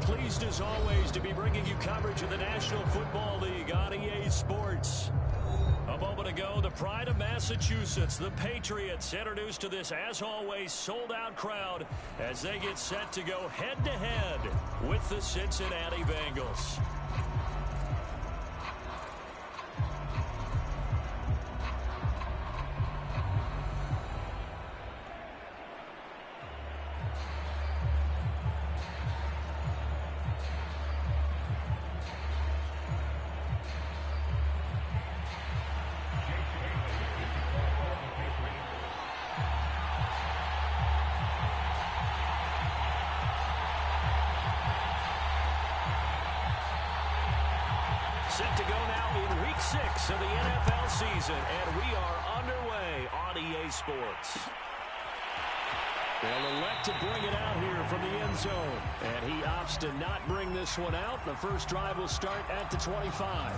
Pleased as always to be bringing you coverage of the National Football League on EA Sports. A moment ago, the pride of Massachusetts, the Patriots, introduced to this, as always, sold-out crowd as they get set to go head-to-head with the Cincinnati Bengals. Set to go now in Week 6 of the NFL season, and we are underway on EA Sports. They'll elect to bring it out here from the end zone, and he opts to not bring this one out. The first drive will start at the 25.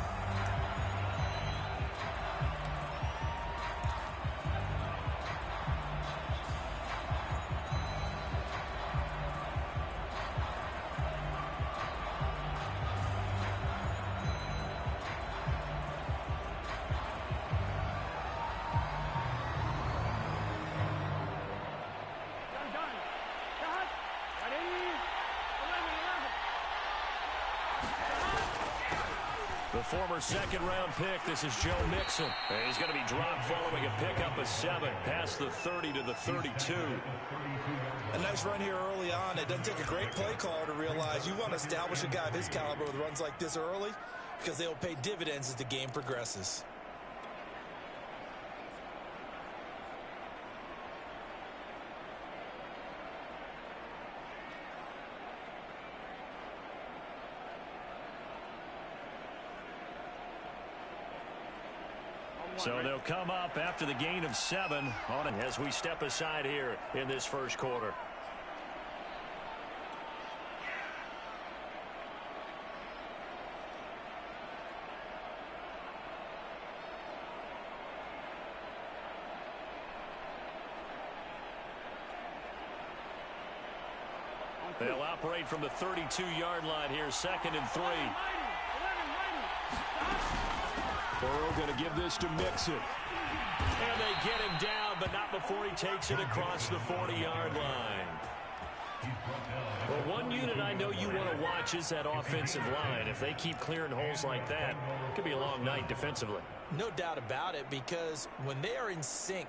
The former second-round pick, this is Joe Mixon. And he's going to be dropped following a pickup of 7 past the 30 to the 32. A nice run here early on. It doesn't take a great play caller to realize you want to establish a guy of his caliber with runs like this early because they will pay dividends as the game progresses. So they'll come up after the gain of 7 on it as we step aside here in this first quarter. They'll operate from the 32-yard line here, 2nd and 3. Burrow going to give this to Mixon. And they get him down, but not before he takes it across the 40-yard line. Well, one unit I know you want to watch is that offensive line. If they keep clearing holes like that, it could be a long night defensively. No doubt about it, because when they are in sync,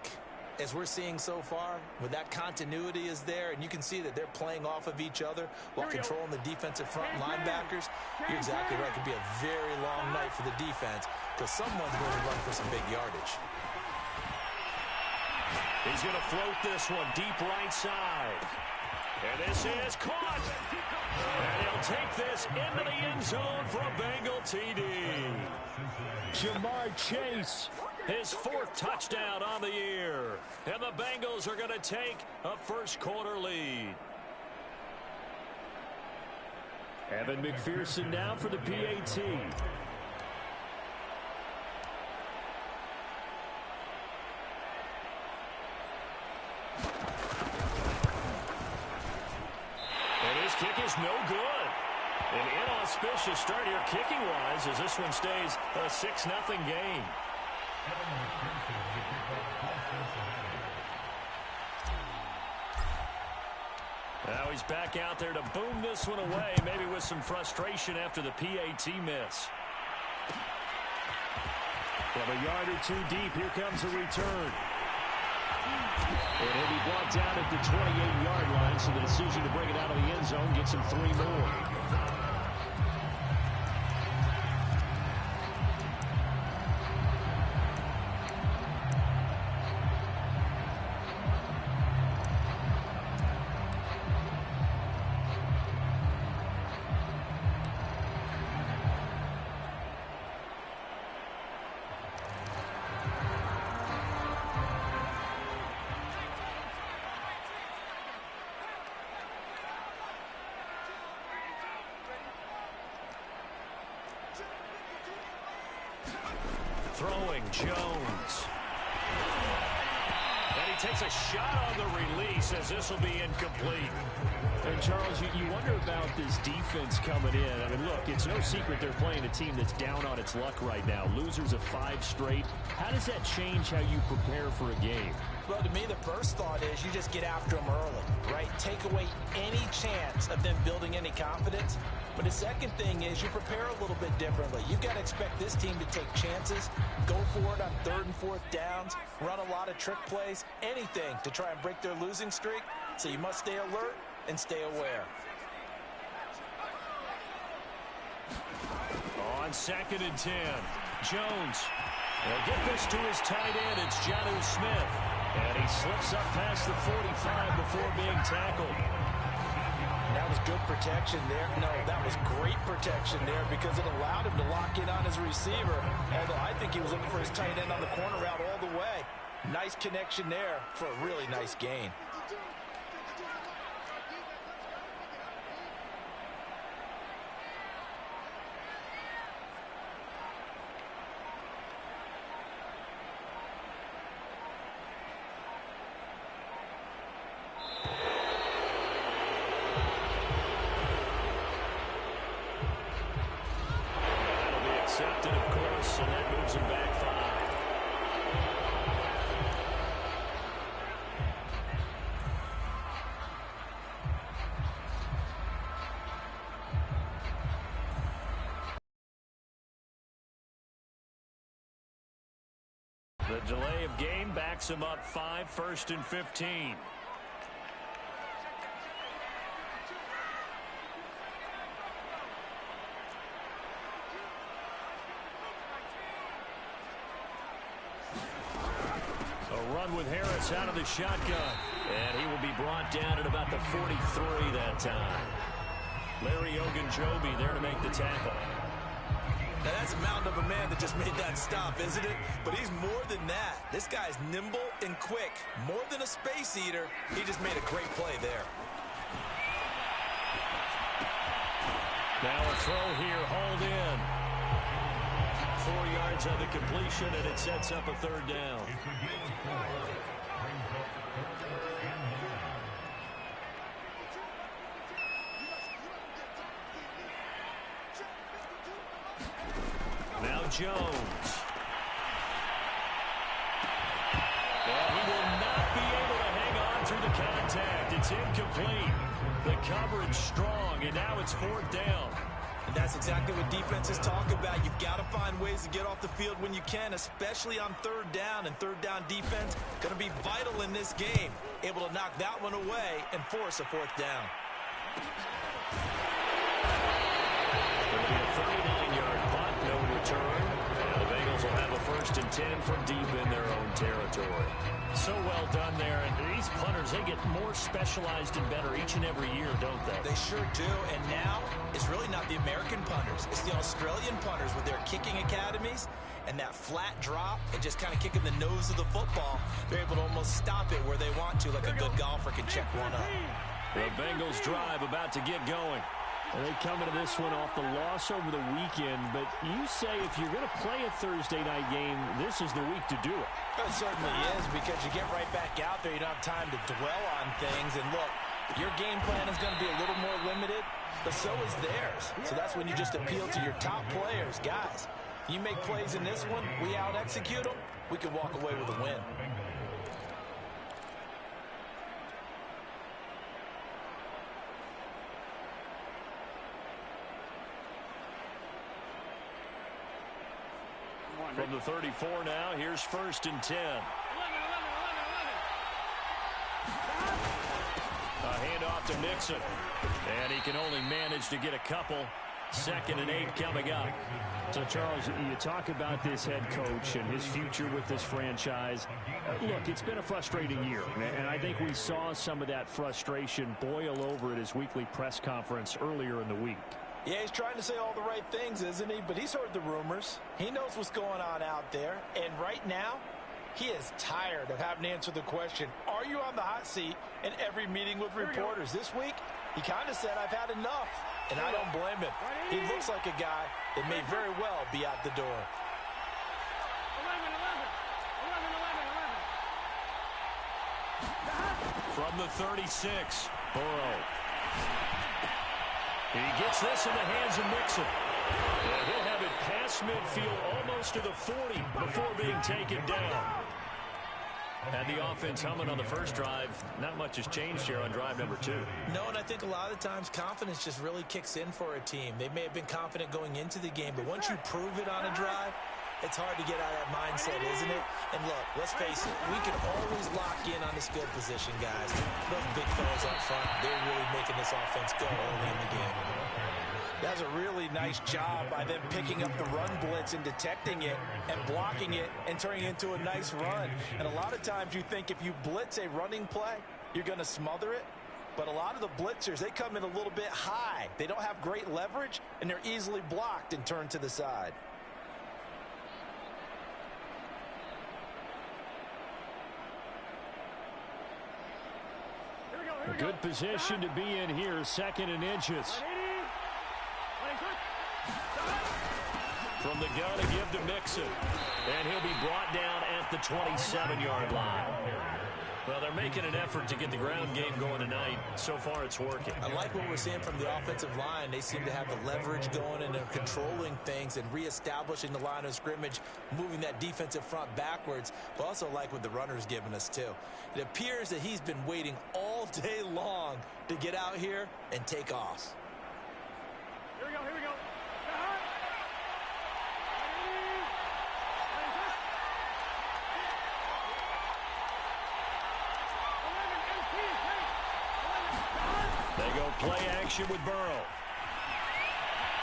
as we're seeing so far, when that continuity is there, and you can see that they're playing off of each other while controlling the defensive front linebackers, you're exactly right. It could be a very long night for the defense because someone's going to run for some big yardage. He's going to float this one deep right side. And this is caught. And he'll take this into the end zone for a Bengal TD. Jamar Chase, his 4th touchdown on the year. And the Bengals are going to take a first quarter lead. Evan McPherson now for the PAT. And his kick is no good. An inauspicious start here kicking-wise as this one stays a 6-0 game. Now he's back out there to boom this one away, maybe with some frustration after the PAT miss. From a yard or 2 deep, here comes a return. And he'll be brought down at the 28-yard line, so the decision to bring it out of the end zone gets him 3 more. Throwing Jones. And he takes a shot on the release as this will be incomplete. And, Charles, you wonder about this defense coming in. I mean, look, it's no secret they're playing a team that's down on its luck right now. Losers of 5 straight. How does that change how you prepare for a game? Well, to me, the first thought is you just get after them early, right? Take away any chance of them building any confidence. But the second thing is you prepare a little bit differently. You've got to expect this team to take chances, go for it on 3rd and 4th downs, run a lot of trick plays, anything to try and break their losing streak. So you must stay alert and stay aware. On 2nd and 10, Jones will get this to his tight end. It's Jonnu Smith. And he slips up past the 45 before being tackled. That was good protection there. No, that was great protection there because it allowed him to lock in on his receiver. Although I think he was looking for his tight end on the corner route all the way. Nice connection there for a really nice gain. Accepted, of course, and that moves him back 5. The delay of game backs him up 5, 1st and 15. With Harris out of the shotgun, and he will be brought down at about the 43 that time. Larry Ogunjobi there to make the tackle. Now that's a mountain of a man that just made that stop, isn't it? But he's more than that. This guy's nimble and quick. More than a space eater. He just made a great play there. Now a throw here, hauled in. 4 yards on the completion, and it sets up a 3rd down. Now Jones. Well, he will not be able to hang on through the contact. It's incomplete. The coverage strong, and now it's 4th down. And that's exactly what defenses talk about. You've got to find ways to get off the field when you can, especially on 3rd down. And 3rd down defense going to be vital in this game. Able to knock that one away and force a 4th down. It'll be a 39-yard punt, no return. And the Bengals will have a 1st and 10 from deep in their own territory. So well done there. And these punters, they get more specialized and better each and every year, don't they? They sure do. And now it's really not the American punters. It's the Australian punters with their kicking academies and that flat drop and just kind of kicking the nose of the football. They're able to almost stop it where they want to, like a good golfer can check one up. The Bengals drive about to get going. And they come into this one off the loss over the weekend, but you say if you're going to play a Thursday night game, this is the week to do it. It certainly is, because you get right back out there. You don't have time to dwell on things. And look, your game plan is going to be a little more limited, but so is theirs. So that's when you just appeal to your top players. Guys, you make plays in this one, we out-execute them, we can walk away with a win. From the 34 now, here's 1st and 10. A handoff to Mixon. And he can only manage to get a couple. 2nd and 8 coming up. So, Charles, you talk about this head coach and his future with this franchise. Look, it's been a frustrating year, and I think we saw some of that frustration boil over at his weekly press conference earlier in the week. Yeah, he's trying to say all the right things, isn't he? But he's heard the rumors. He knows what's going on out there. And right now, he is tired of having to answer the question, are you on the hot seat in every meeting with reporters? This week, he kind of said, I've had enough. And I don't blame him. He looks like a guy that may very well be out the door. From the 36, Burrow. He gets this in the hands of Mixon. And he'll have it past midfield almost to the 40 before being taken down. Had the offense humming on the first drive. Not much has changed here on drive number 2. No, and I think a lot of times confidence just really kicks in for a team. They may have been confident going into the game, but once you prove it on a drive, it's hard to get out of that mindset, isn't it? And look, let's face it, we can always lock in on this field position, guys. Those big fellas up front, they're really making this offense go early in the game. That's a really nice job by them picking up the run blitz and detecting it and blocking it and turning it into a nice run. And a lot of times you think if you blitz a running play, you're going to smother it. But a lot of the blitzers, they come in a little bit high. They don't have great leverage, and they're easily blocked and turned to the side. A good position to be in here, 2nd and inches. From the gun to give to Mixon. And he'll be brought down at the 27-yard line. Well, they're making an effort to get the ground game going tonight. So far, it's working. I like what we're seeing from the offensive line. They seem to have the leverage going, and they're controlling things and reestablishing the line of scrimmage, moving that defensive front backwards, but also like what the runner's giving us, too. It appears that he's been waiting all day long to get out here and take off. Here we go, here we go. They go play action with Burrow.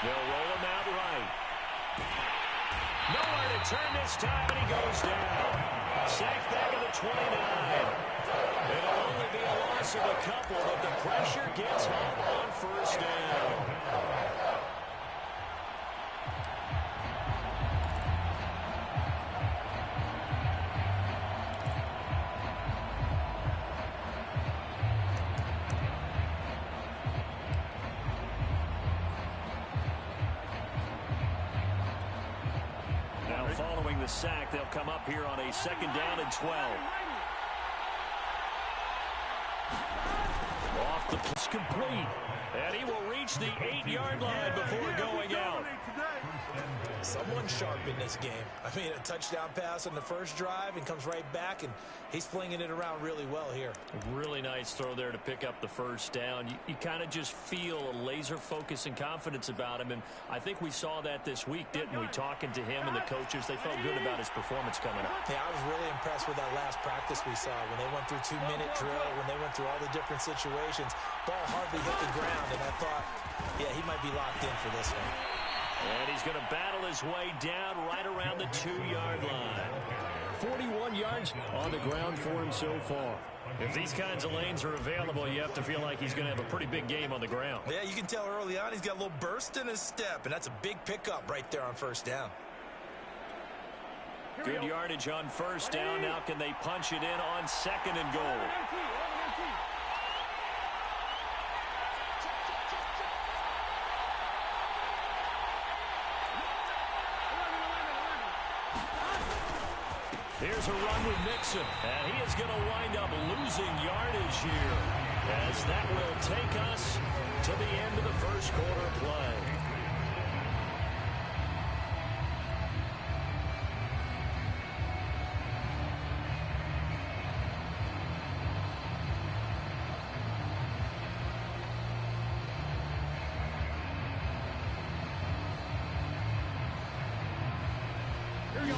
They'll roll him out right. Nowhere to turn this time, and he goes down. Sacked back at the 29. It'll only be a loss of a couple, but the pressure gets home on first down. Following the sack, they'll come up here on a 2nd down and 12. Off the pitch, complete. And he will reach the 8-yard line before going out. Someone sharp in this game. I mean, a touchdown pass on the first drive and comes right back, and he's flinging it around really well here. Really nice throw there to pick up the first down. You kind of just feel a laser focus and confidence about him, and I think we saw that this week, didn't we? Talking to him and the coaches, they felt good about his performance coming up. Yeah, I was really impressed with that last practice we saw when they went through 2-minute drill, when they went through all the different situations. Ball hardly hit the ground, and I thought, yeah, he might be locked in for this one. And he's going to battle his way down right around the 2-yard line. 41 yards on the ground for him so far. If these kinds of lanes are available, you have to feel like he's going to have a pretty big game on the ground. Yeah, you can tell early on he's got a little burst in his step, and that's a big pickup right there on first down. Good yardage on first down. Now can they punch it in on 2nd and goal? Here's a run with Mixon, and he is going to wind up losing yardage here, as that will take us to the end of the first quarter play.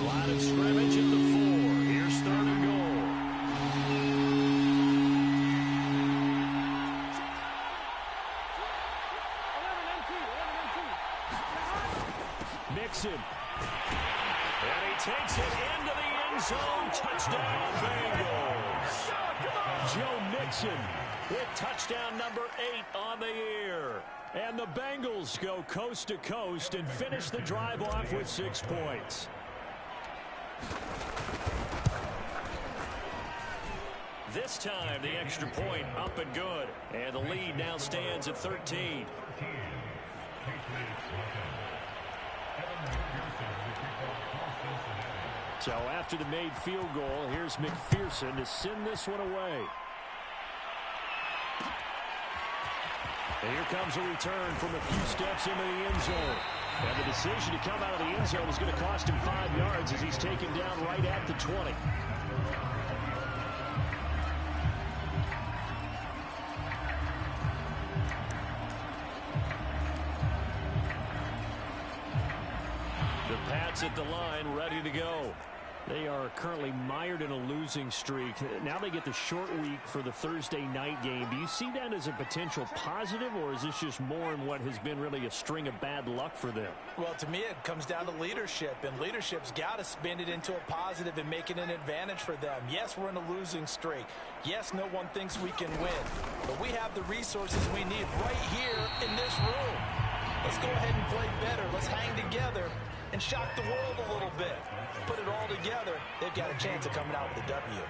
Line of scrimmage at the 4. Here's 3rd and goal. Mixon. And he takes it into the end zone. Touchdown, Bengals. Joe Mixon with touchdown number 8 on the year. And the Bengals go coast to coast and finish the drive off with 6 points. This time, the extra point up and good. And the lead now stands at 13. So after the made field goal, here's McPherson to send this one away. And here comes a return from a few steps into the end zone. And the decision to come out of the end zone is going to cost him 5 yards as he's taken down right at the 20. The Pats at the line, ready to go. They are currently mired in a losing streak. Now they get the short week for the Thursday night game. Do you see that as a potential positive, or is this just more in what has been really a string of bad luck for them? Well, to me, it comes down to leadership, and leadership's got to spin it into a positive and make it an advantage for them. Yes, we're in a losing streak. Yes, no one thinks we can win, but we have the resources we need right here in this room. Let's go ahead and play better. Let's hang together and shock the world a little bit. Put it all together, they've got a chance of coming out with a W.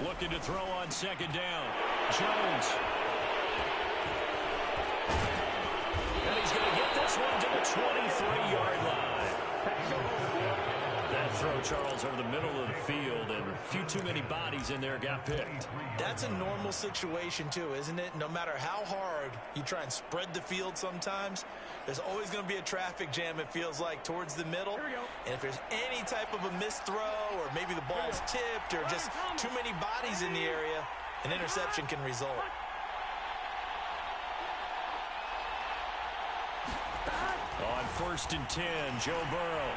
Looking to throw on second down. Jones. And he's going to get this one to the 23-yard line. That throw, Charles, over the middle of the field, and a few too many bodies in there got picked. That's a normal situation, too, isn't it? No matter how hard you try and spread the field sometimes, there's always going to be a traffic jam, it feels like, towards the middle. And if there's any type of a missed throw, or maybe the ball's tipped, or just too many bodies in the area, an interception can result. On 1st and 10, Joe Burrow.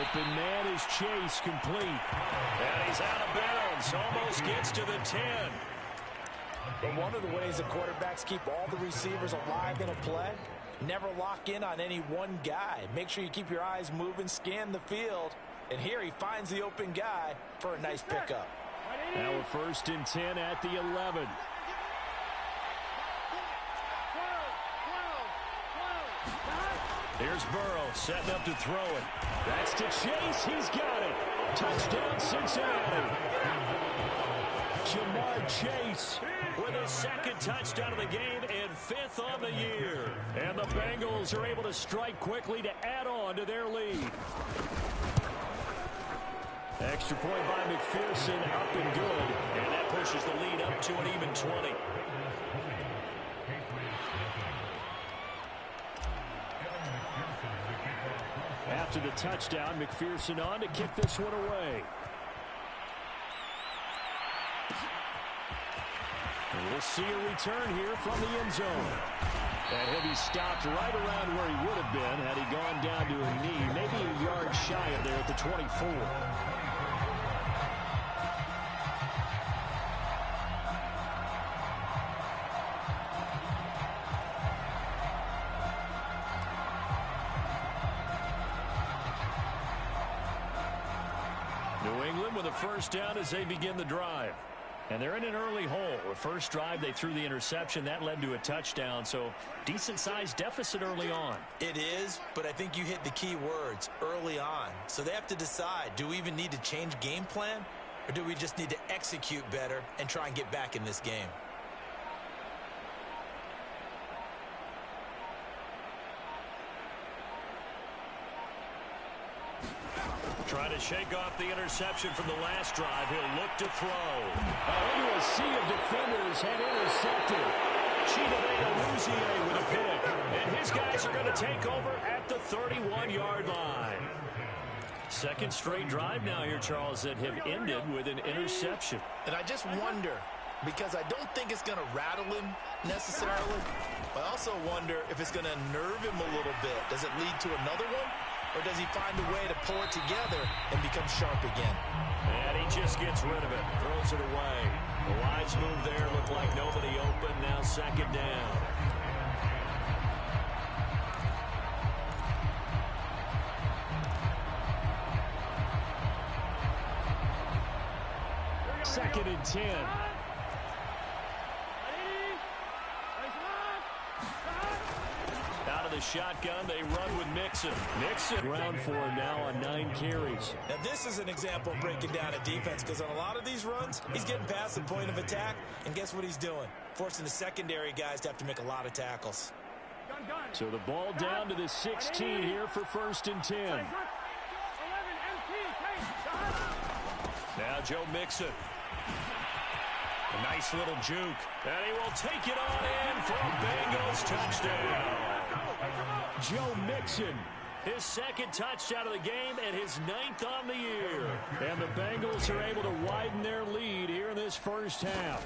Open man is Chase, complete. And he's out of bounds. Almost gets to the 10. But one of the ways the quarterbacks keep all the receivers alive in a play, never lock in on any one guy. Make sure you keep your eyes moving, scan the field. And here he finds the open guy for a nice pickup. Now a 1st and 10 at the 11. Here's Burrow setting up to throw it. That's to Chase. He's got it. Touchdown, Cincinnati. Jamar Chase With his second touchdown of the game and 5th on the year. And the Bengals are able to strike quickly to add on to their lead. Extra point by McPherson, up and good. And that pushes the lead up to an even 20. After the touchdown, McPherson on to kick this one away. And we'll see a return here from the end zone. And he'll be stopped right around where he would have been had he gone down to a knee, maybe a yard shy of there at the 24. New England with a first down as they begin the drive. And they're in an early hole. The first drive, they threw the interception. That led to a touchdown, so decent-sized deficit early on. It is, but I think you hit the key words, early on. So they have to decide, do we even need to change game plan, or do we just need to execute better and try and get back in this game? Trying to shake off the interception from the last drive. He'll look to throw. Into a sea of defenders and intercepted. Chidobe Awuzie with a pick. And his guys are going to take over at the 31-yard line. Second straight drive now here, Charles, that have ended with an interception. And I just wonder, because I don't think it's going to rattle him necessarily, but I also wonder if it's going to nerve him a little bit. Does it lead to another one? Or does he find a way to pull it together and become sharp again? And he just gets rid of it, throws it away. The wise move there, looked like nobody open, now second down. Second and 10. Out of the shotgun, they run with Mixon. Mixon ground for him now on 9 carries. Now, this is an example of breaking down a defense, because on a lot of these runs, he's getting past the point of attack, and guess what he's doing? Forcing the secondary guys to have to make a lot of tackles. So the ball down to the 16 here for 1st and 10. Joe Mixon. A nice little juke. And he will take it on in for a Bengals touchdown. Joe Mixon, his second touchdown of the game and his 9th on the year. And the Bengals are able to widen their lead here in this first half.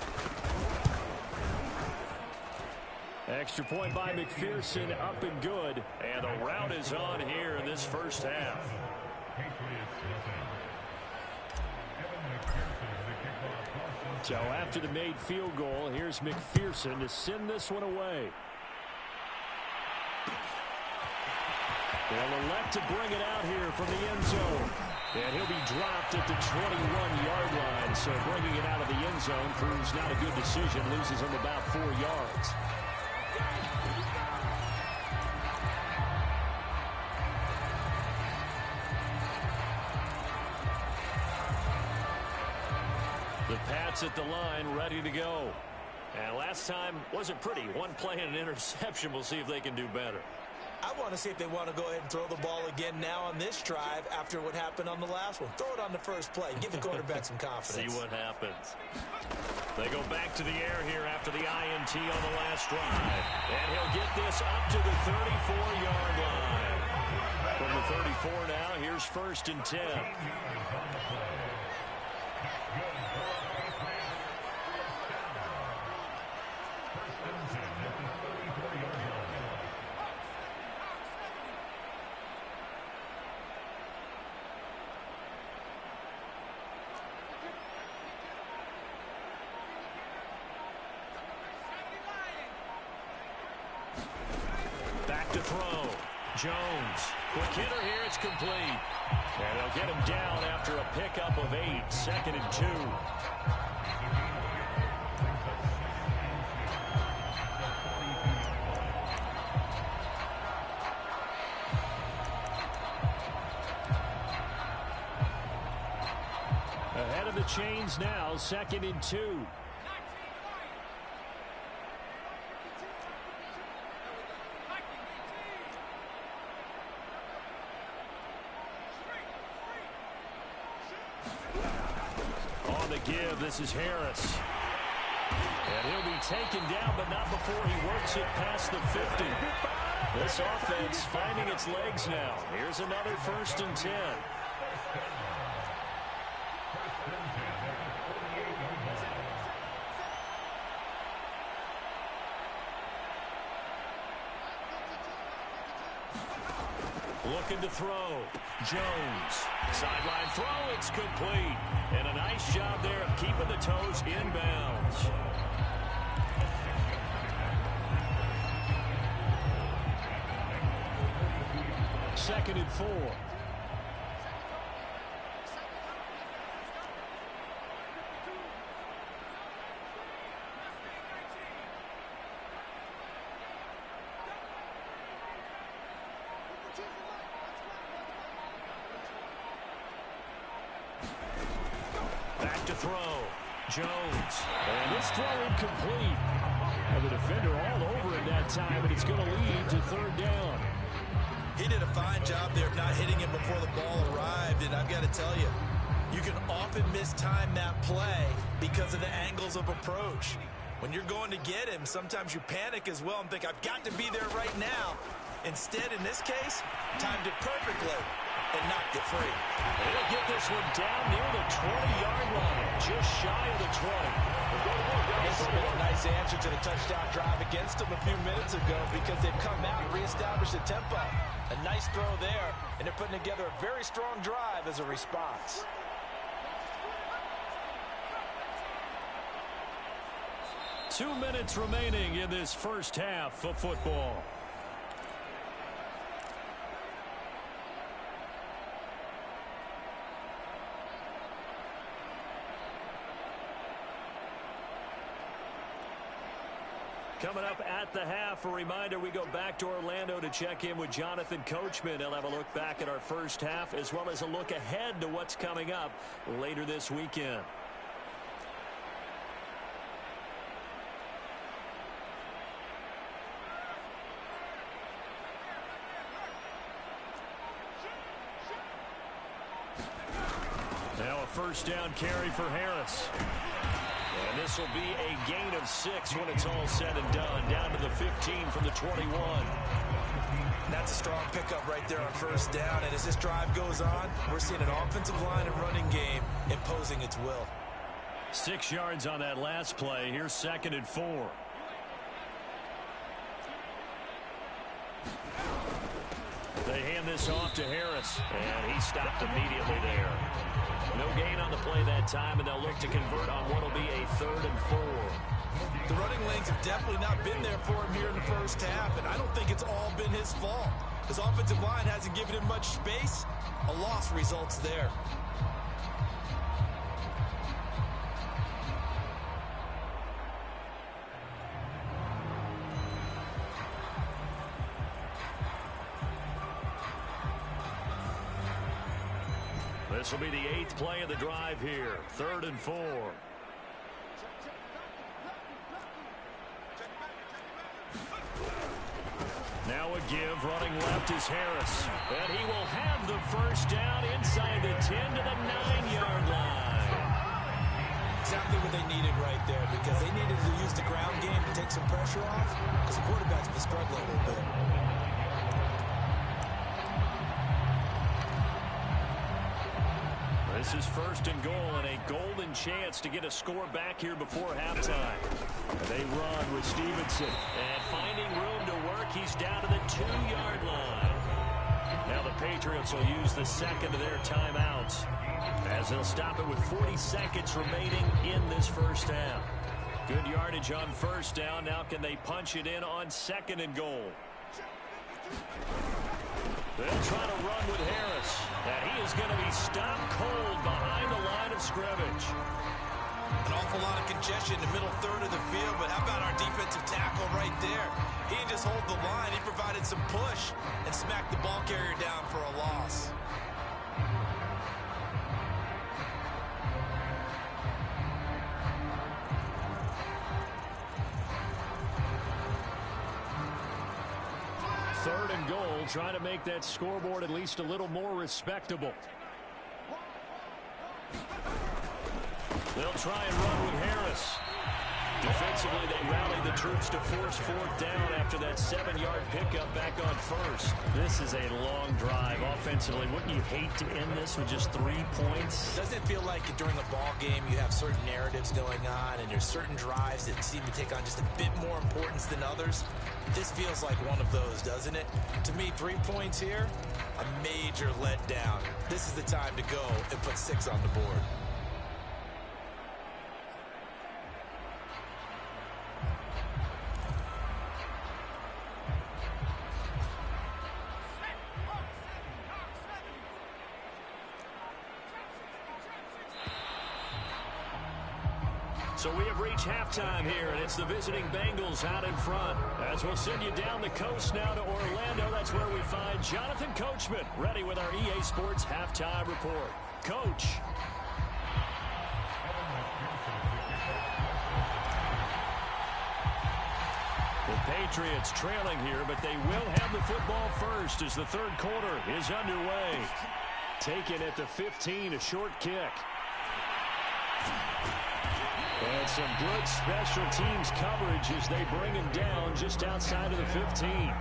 Extra point by McPherson, up and good. And the route is on here in this first half. So after the made field goal, here's McPherson to send this one away. They'll elect to bring it out here from the end zone. And he'll be dropped at the 21-yard line. So bringing it out of the end zone proves not a good decision. Loses him about 4 yards. The Pats at the line, ready to go. And last time wasn't pretty. One play and an interception. We'll see if they can do better. I want to see if they want to go ahead and throw the ball again now on this drive after what happened on the last one. Throw it on the first play. Give the quarterback some confidence. See what happens. They go back to the air here after the INT on the last drive. And he'll get this up to the 34-yard line. From the 34 now, here's 1st and 10. To throw. Jones. Quick hitter here. It's complete. And they'll get him down after a pickup of 8. 2nd and 2. Ahead of the chains now. 2nd and 2. This is Harris. And he'll be taken down, but not before he works it past the 50. This offense finding its legs now. Here's another 1st and 10. Looking to throw. Jones. Sideline throw. It's complete. And a nice job there of keeping the toes inbounds. Second and 4. Jones. And this throw incomplete. And the defender all over it that time, and it's going to lead to 3rd down. He did a fine job there of not hitting him before the ball arrived, and I've got to tell you, you can often mistime that play because of the angles of approach. When you're going to get him, sometimes you panic as well and think, I've got to be there right now. Instead, in this case, timed it perfectly and knocked it free. And he'll get this one down near the 20-yard line, just shy of the 20. This has been a nice answer to the touchdown drive against them a few minutes ago because they've come out and reestablished the tempo. A nice throw there, and they're putting together a very strong drive as a response. Two minutes remaining in this first half of football. Coming up at the half, a reminder, we go back to Orlando to check in with Jonathan Coachman. He'll have a look back at our first half as well as a look ahead to what's coming up later this weekend. first down carry for Harris. And this will be a gain of 6 when it's all said and done. Down to the 15 from the 21. That's a strong pickup right there on first down. And as this drive goes on, we're seeing an offensive line and running game imposing its will. 6 yards on that last play. Here's 2nd and 4. They hand this off to Harris, and he stopped immediately there. No gain on the play that time, and they'll look to convert on what will be a 3rd and 4. The running lanes have definitely not been there for him here in the first half, and I don't think it's all been his fault. His offensive line hasn't given him much space. A loss results there. This will be the 8th play of the drive here. 3rd and 4. Now a give. Running left is Harris. And he will have the first down inside the 10 to the 9-yard line. Exactly what they needed right there, because they needed to use the ground game to take some pressure off, because the quarterback's been struggling a little bit. This is 1st and goal, and a golden chance to get a score back here before halftime. They run with Stevenson, and finding room to work, he's down to the 2-yard line. Now the Patriots will use the second of their timeouts, as they'll stop it with 40 seconds remaining in this first half. Good yardage on first down. Now can they punch it in on 2nd and goal? They'll try to run with Harris, and he is going to be stopped cold behind the line of scrimmage. An awful lot of congestion in the middle third of the field, but how about our defensive tackle right there? He didn't just hold the line, he provided some push and smacked the ball carrier down for a loss. Third and goal, trying to make that scoreboard at least a little more respectable. They'll try and run with Harris. Defensively, they rallied the troops to force 4th down after that 7-yard pickup back on first. This is a long drive offensively. Wouldn't you hate to end this with just 3 points? Doesn't it feel like during a ball game you have certain narratives going on and there's certain drives that seem to take on just a bit more importance than others? This feels like one of those, doesn't it? To me, 3 points here, a major letdown. This is the time to go and put 6 on the board. So we have reached halftime here, and it's the visiting Bengals out in front. As we'll send you down the coast now to Orlando, that's where we find Jonathan Coachman, ready with our EA Sports Halftime Report. Coach. The Patriots trailing here, but they will have the football first as the 3rd quarter is underway. Taken at the 15, a short kick. And some good special teams coverage as they bring him down just outside of the 15.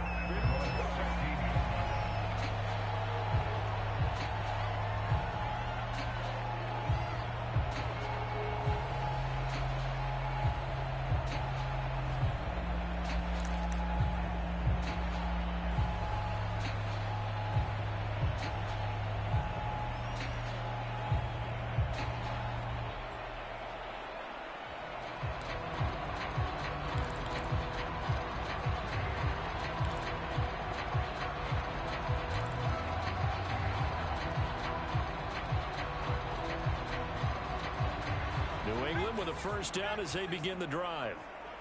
First down as they begin the drive.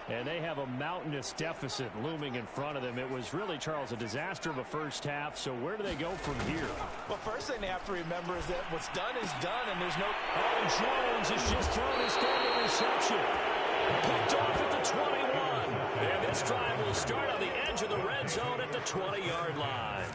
And they have a mountainous deficit looming in front of them. It was really, Charles, a disaster of a first half. So where do they go from here? Well, first thing they have to remember is that what's done is done, and there's no... Aaron Jones has just thrown his third interception. Picked off at the 21. And this drive will start on the edge of the red zone at the 20-yard line.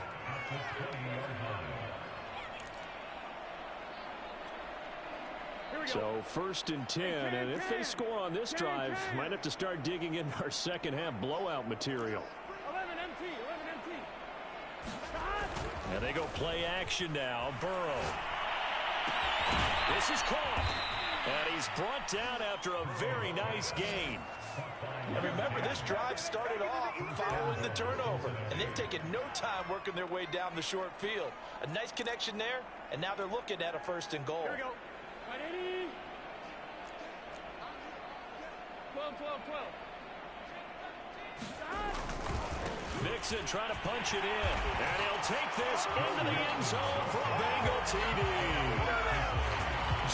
So 1st and 10, and if they score on this drive, might have to start digging in our second half blowout material. 11 MT. And they go play action now. Burrow. This is caught. And he's brought down after a very nice gain. And remember, this drive started off following the turnover, and they've taken no time working their way down the short field. A nice connection there, and now they're looking at a 1st and goal. Here we go. 180. 12. Mixon trying to punch it in. And he'll take this into the end zone for a Bengal TD.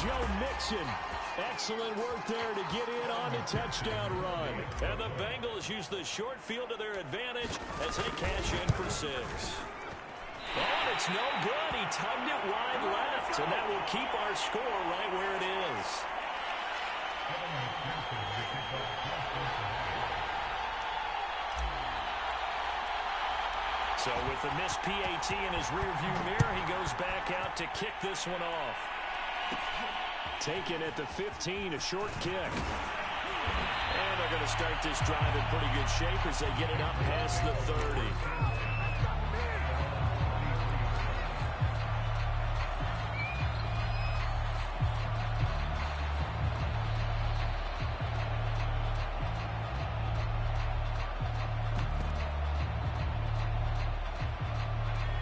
Joe Mixon, excellent work there to get in on the touchdown run. And the Bengals use the short field to their advantage as they cash in for 6. Oh, and it's no good. He tugged it wide left, and that will keep our score right where it is. So with the missed PAT in his rearview mirror, he goes back out to kick this one off. Taken at the 15, a short kick. And they're going to start this drive in pretty good shape as they get it up past the 30.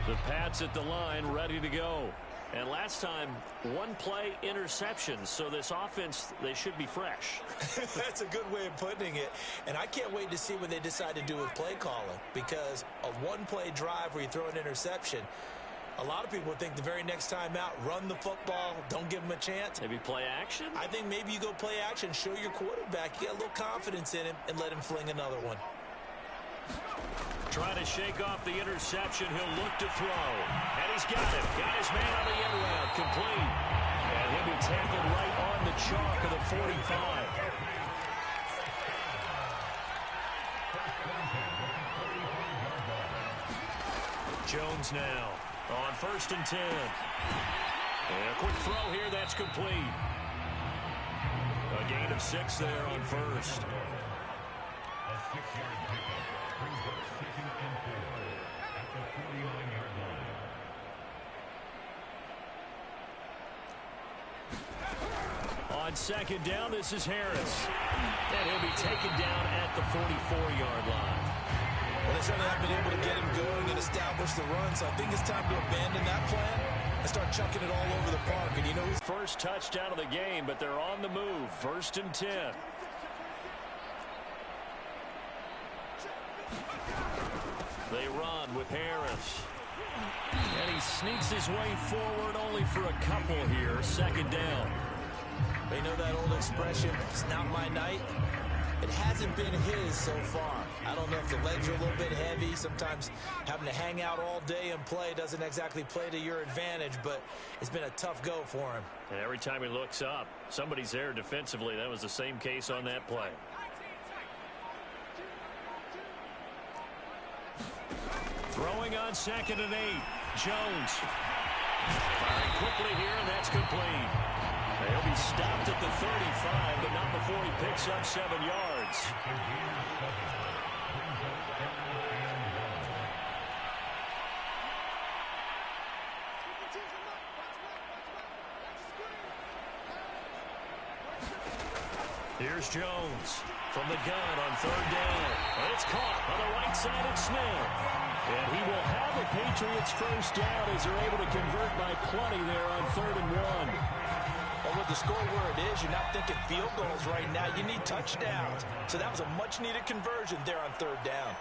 The Pats at the line, ready to go. And last time, 1 play interception. So this offense, they should be fresh. That's a good way of putting it. And I can't wait to see what they decide to do with play calling. Because a 1-play drive where you throw an interception, a lot of people would think the very next time out, run the football, don't give them a chance. Maybe play action? I think maybe you go play action, show your quarterback, you get a little confidence in him, and let him fling another one. Trying to shake off the interception. He'll look to throw. And he's got it. Got his man on the end route. Complete. And he'll be tackled right on the chalk of the 45. Jones now on 1st and 10. And a quick throw here. That's complete. A gain of 6 there on 1st. On 2nd down, this is Harris. And he'll be taken down at the 44-yard line. Well, they certainly have been able to get him going and establish the run, so I think it's time to abandon that plan and start chucking it all over the park. And you know, first touchdown of the game, but they're on the move. 1st and 10. They run with Harris. And he sneaks his way forward only for a couple here. 2nd down. They know that old expression, it's not my night. It hasn't been his so far. I don't know if the legs are a little bit heavy. Sometimes having to hang out all day and play doesn't exactly play to your advantage, but it's been a tough go for him. And every time he looks up, somebody's there defensively. That was the same case on that play. Throwing on 2nd and 8. Jones. Firing quickly here, and that's complete. He'll be stopped at the 35, but not before he picks up 7 yards. Here's Jones from the gun on 3rd down. And it's caught on the right side of Smith. And he will have the Patriots 1st down as they're able to convert by plenty there on 3rd and 1. Well, with the score where it is, you're not thinking field goals right now. You need touchdowns. So that was a much-needed conversion there on 3rd down.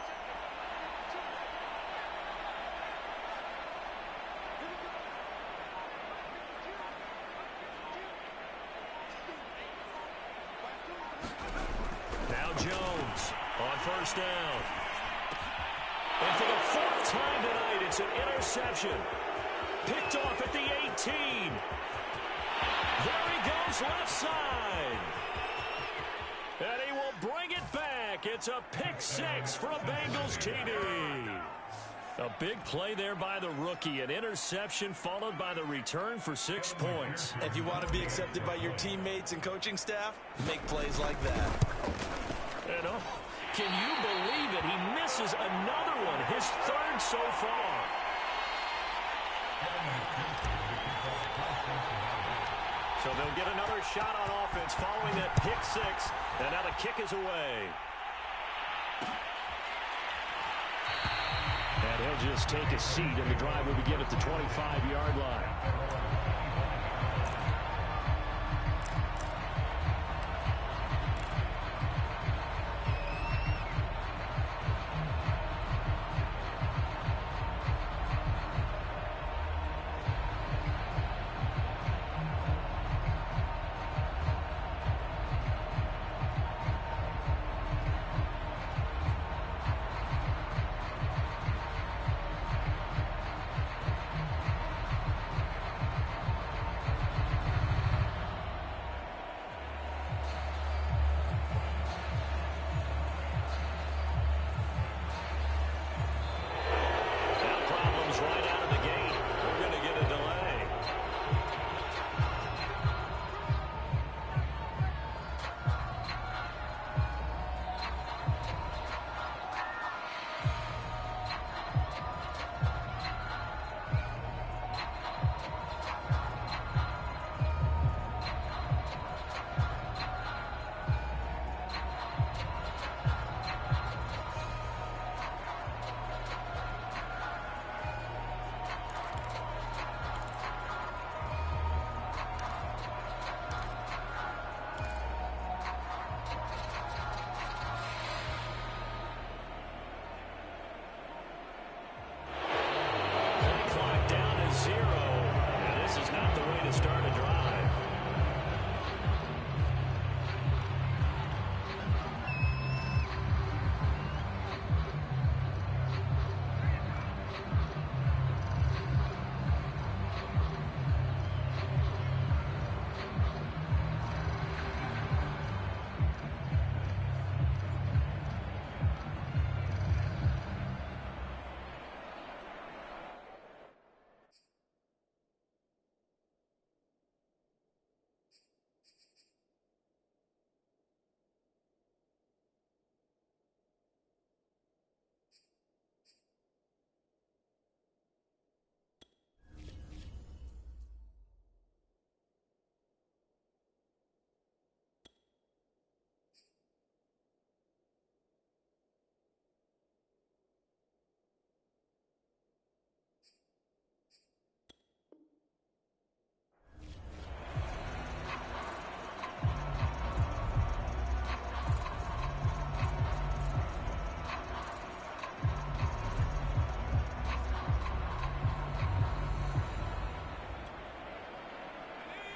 Now Jones on 1st down. And for the 4th time tonight, it's an interception. Picked off at the 18. There he goes, left side. And he will bring it back. It's a pick 6 for a Bengals TD. A big play there by the rookie. An interception followed by the return for 6 points. If you want to be accepted by your teammates and coaching staff, make plays like that. And can you believe it? He misses another one, his third so far. So they'll get another shot on offense following that pick six. And now the kick is away. And he'll just take a seat, and the drive will begin at the 25-yard line.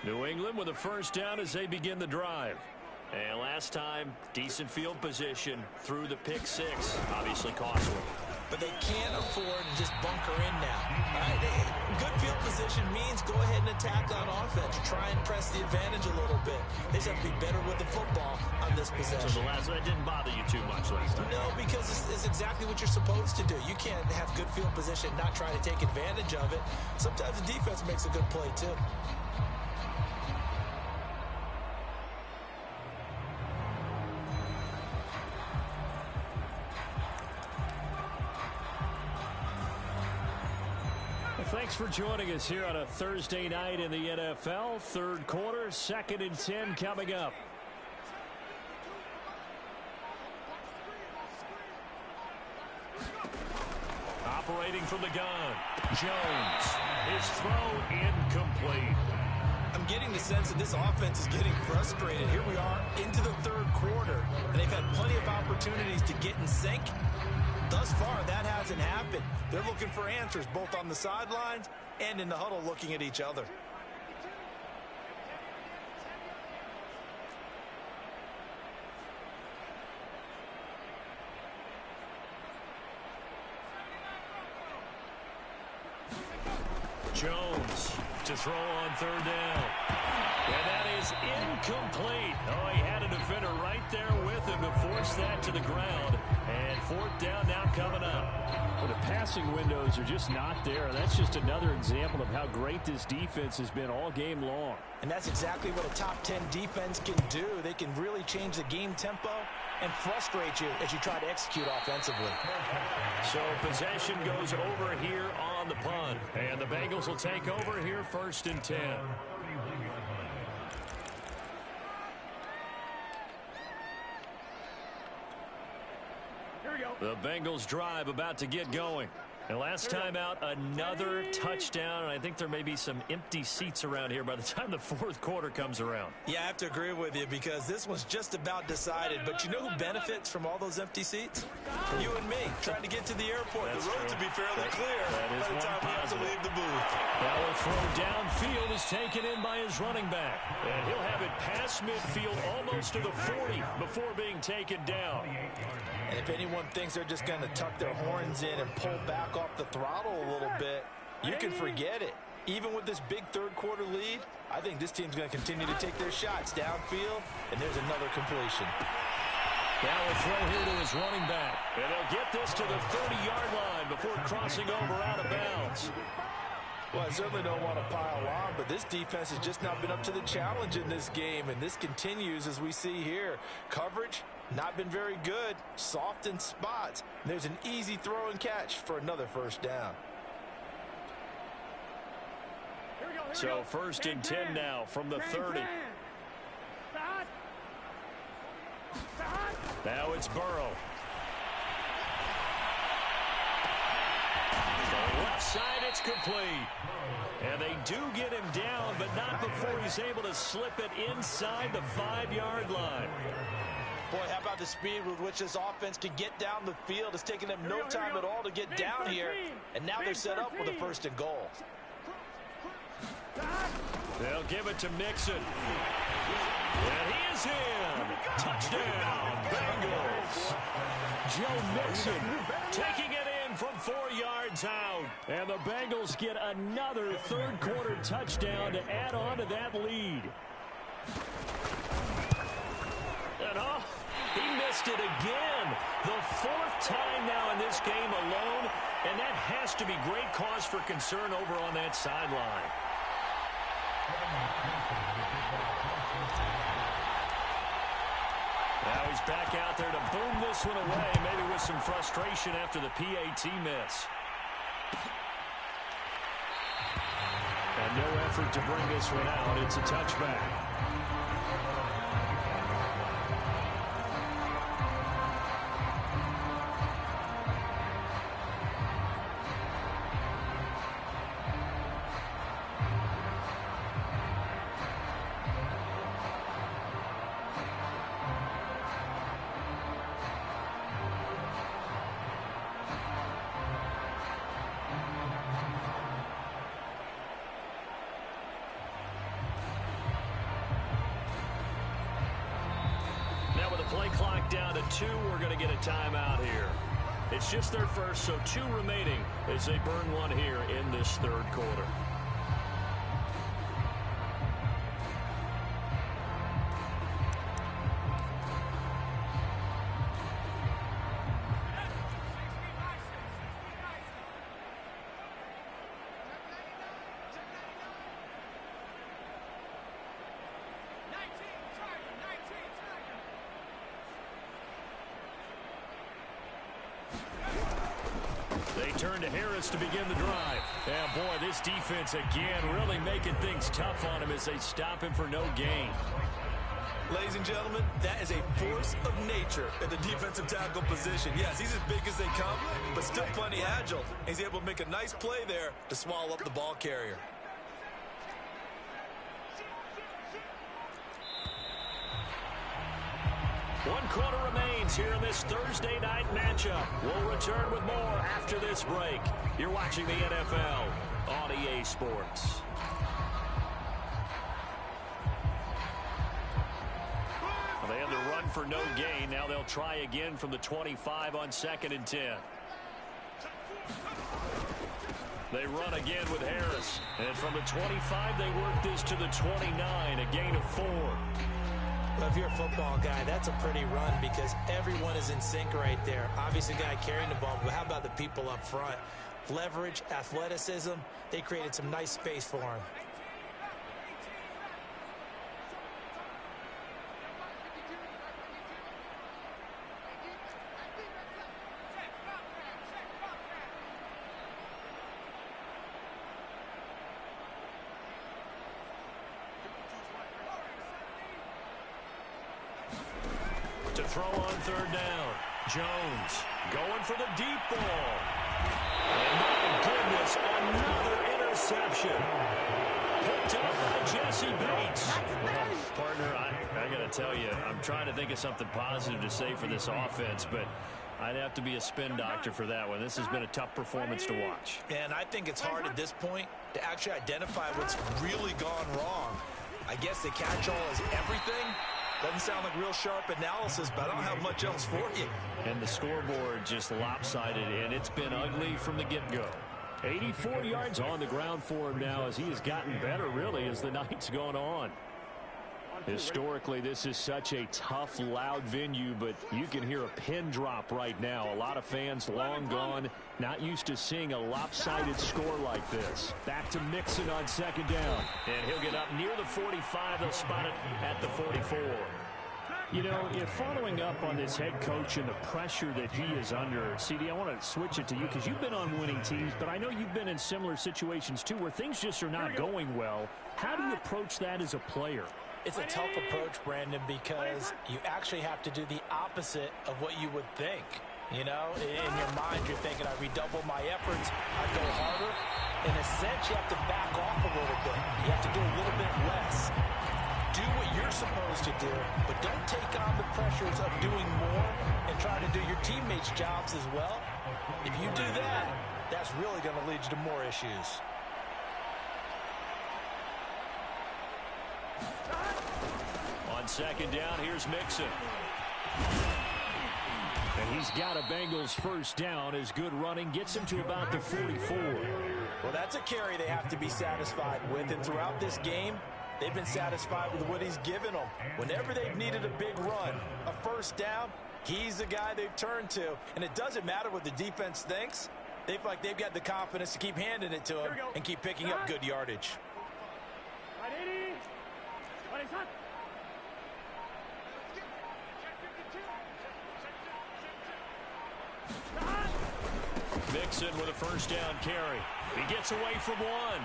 New England with a first down as they begin the drive. And last time, decent field position through the pick six. Obviously costly. But they can't afford to just bunker in now. Good field position means go ahead and attack on offense. Try and press the advantage a little bit. They just have to be better with the football on this possession. So the last one didn't bother you too much last time. No, because it's exactly what you're supposed to do. You can't have good field position and not try to take advantage of it. Sometimes the defense makes a good play too. Thanks for joining us here on a Thursday night in the NFL. Third quarter, 2nd and 10 coming up. Operating from the gun, Jones. His throw incomplete. I'm getting the sense that this offense is getting frustrated. Here we are into the third quarter, and they've had plenty of opportunities to get in sync. Thus far, that hasn't happened. They're looking for answers both on the sidelines and in the huddle looking at each other. Jones to throw on third down. And that is incomplete. Oh, he had a defender right there with him to force that to the ground. And fourth down now coming up. Well, the passing windows are just not there. That's just another example of how great this defense has been all game long. And that's exactly what a top 10 defense can do. They can really change the game tempo and frustrate you as you try to execute offensively. So possession goes over here on the punt. And the Bengals will take over here 1st and 10. The Bengals drive about to get going. And last time out, another touchdown, and I think there may be some empty seats around here by the time the fourth quarter comes around. Yeah, I have to agree with you because this one's just about decided. But you know who benefits from all those empty seats? You and me, trying to get to the airport. That's the road true. to be fairly clear by the time we have to leave the booth. That will throw downfield is taken in by his running back. And he'll have it past midfield almost to the 40 before being taken down. And if anyone thinks they're just going to tuck their horns in and pull back off the throttle a little bit, you can forget it. Even with this big third quarter lead, I think this team's going to continue to take their shots downfield, and there's another completion. Now a throw here to his running back. And they'll get this to the 30-yard line before crossing over out of bounds. Well, I certainly don't want to pile on, but this defense has just not been up to the challenge in this game, and this continues as we see here. Coverage, not been very good, soft in spots. There's an easy throw and catch for another first down. So 1st and 10 now from the 30. Now it's Burrow. The left side, it's complete. And they do get him down, but not before he's able to slip it inside the 5-yard line. Boy, how about the speed with which this offense can get down the field? It's taken them no time at all to get down here, and now they're set up with a 1st and goal. They'll give it to Mixon. And he is in. Touchdown, Bengals. Joe Mixon taking it in from 4 yards out. And the Bengals get another third quarter touchdown to add on to that lead. And he missed it again. The 4th time now in this game alone. And that has to be great cause for concern over on that sideline. Now he's back out there to boom this one away, maybe with some frustration after the PAT miss. And no effort to bring this one out. It's a touchback. Play clock down to 2. We're going to get a timeout here. It's just their first, so 2 remaining as they burn one here in this third quarter. Turn to Harris to begin the drive. And boy, this defense again really making things tough on him as they stop him for no gain. Ladies and gentlemen, that is a force of nature at the defensive tackle position. Yes, he's as big as they come, but still plenty agile. He's able to make a nice play there to swallow up the ball carrier. One quarter remains here in this Thursday night matchup. We'll return with more after this break. You're watching the NFL on EA Sports. Well, they had the run for no gain. Now they'll try again from the 25 on 2nd and 10. They run again with Harris. And from the 25, they work this to the 29, a gain of 4. Well, if you're a football guy, that's a pretty run because everyone is in sync right there. Obviously, the guy carrying the ball, but how about the people up front? Leverage, athleticism, they created some nice space for him. To throw on third down. Jones going for the deep ball. And my goodness, another interception. Picked up by Jesse Bates. Partner, I got to tell you, I'm trying to think of something positive to say for this offense, but I'd have to be a spin doctor for that one. This has been a tough performance to watch. And I think it's hard at this point to actually identify what's really gone wrong. I guess the catch-all is everything. Doesn't sound like real sharp analysis, but I don't have much else for you. And the scoreboard just lopsided, and it's been ugly from the get-go. 84 yards on the ground for him now as he has gotten better, really, as the night's gone on. Historically, this is such a tough, loud venue, but you can hear a pin drop right now. A lot of fans long gone, not used to seeing a lopsided score like this. Back to Mixon on second down. And he'll get up near the 45. They'll spot it at the 44. You know, if following up on this head coach and the pressure that he is under, CD, I want to switch it to you because you've been on winning teams, but I know you've been in similar situations too where things just are not going well. How do you approach that as a player? It's a tough approach, Brandon, because you actually have to do the opposite of what you would think. You know, in your mind, you're thinking, I redouble my efforts, I go harder. In a sense, you have to back off a little bit. You have to do a little bit less. Do what you're supposed to do, but don't take on the pressures of doing more and try to do your teammates' jobs as well. If you do that, that's really going to lead you to more issues. On second down, here's Mixon. And he's got a Bengals first down as good running gets him to about the 44. Well, that's a carry they have to be satisfied with, and throughout this game, they've been satisfied with what he's given them. Whenever they've needed a big run, a first down, he's the guy they've turned to. And it doesn't matter what the defense thinks. They feel like they've got the confidence to keep handing it to him and keep picking up good yardage. Mixon with a first down carry. He gets away from one.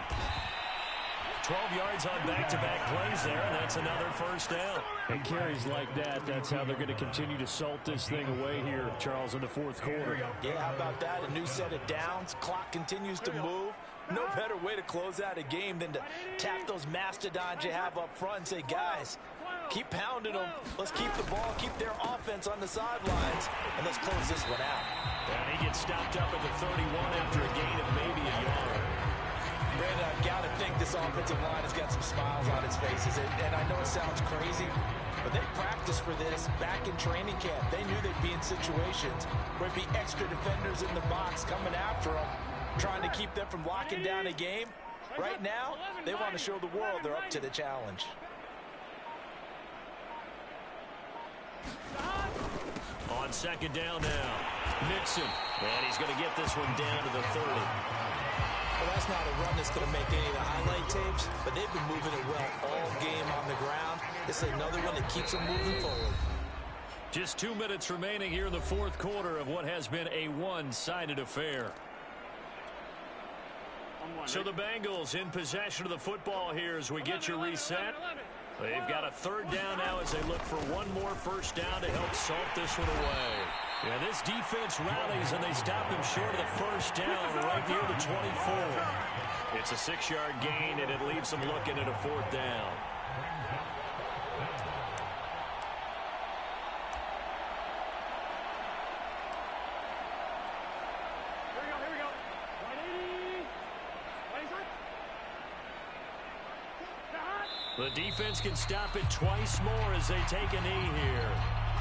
12 yards on back-to-back plays there, and that's another first down. And carries like that, that's how they're going to continue to salt this thing away here, Charles, in the fourth quarter. Yeah, how about that? A new set of downs. Clock continues to move. No better way to close out a game than to tap those mastodons you have up front and say, guys, keep pounding them. Let's keep the ball, keep their offense on the sidelines, and let's close this one out. And he gets stopped up at the 31 after a gain of maybe a yard. Brandon, I've got to think this offensive line has got some smiles on its faces. And I know it sounds crazy, but they practiced for this back in training camp. They knew they'd be in situations where it'd be extra defenders in the box coming after them, trying to keep them from locking down a game. Right now, they want to show the world they're up to the challenge. On second down now, Mixon. And he's going to get this one down to the 30. Well, that's not a run that's going to make any of the highlight tapes, but they've been moving it well all game on the ground. This is another one that keeps them moving forward. Just 2 minutes remaining here in the fourth quarter of what has been a one-sided affair. So the Bengals in possession of the football here as we get you reset. They've got a third down now as they look for one more first down to help salt this one away. Yeah, this defense rallies and they stop him short of the first down right near the 24. It's a 6-yard gain and it leaves them looking at a fourth down. Here we go. 180. The defense can stop it twice more as they take a knee here.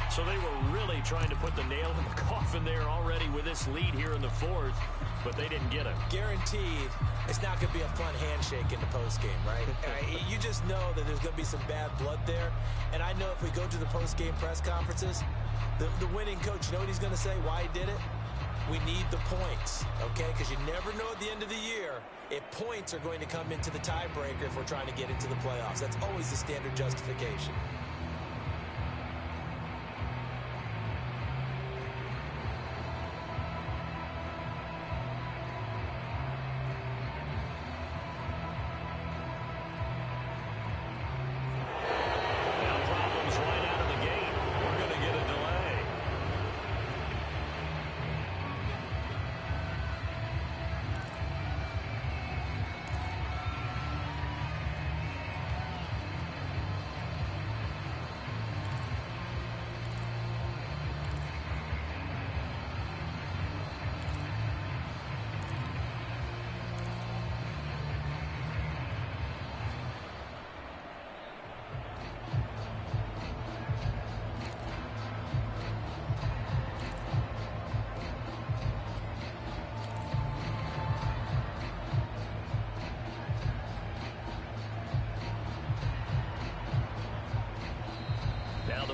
So they were really trying to put the nail in the coffin there already with this lead here in the fourth, but they didn't get it. Guaranteed it's not going to be a fun handshake in the postgame, right? You just know that there's going to be some bad blood there. And I know if we go to the postgame press conferences, the winning coach, you know what he's going to say, why he did it? We need the points, okay? Because you never know at the end of the year if points are going to come into the tiebreaker if we're trying to get into the playoffs. That's always the standard justification.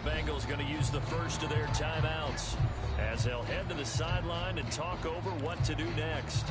Bengals going to use the first of their timeouts as they'll head to the sideline and talk over what to do next.